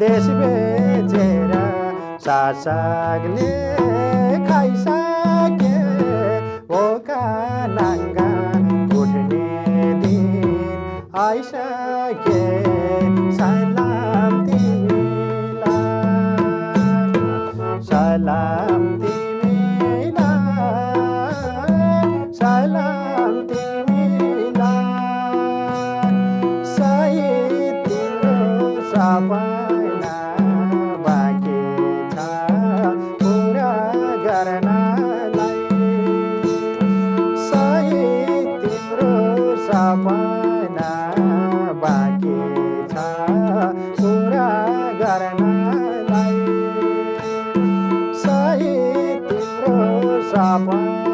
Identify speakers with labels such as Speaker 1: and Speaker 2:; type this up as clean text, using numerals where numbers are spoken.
Speaker 1: देश बेचेर शासकले खाइसके ओका नाङ्गा उठ्ने दिन आइसके सलाम तिमीलाई सलाम तिमीलाई सलाम तिमीलाई सही तिम्रो सपना बाँकी छ पुरा गर्नलाई सही तिम्रो सपना बाँकी छ पुरा गर्नलाई सही तिम्रो सपना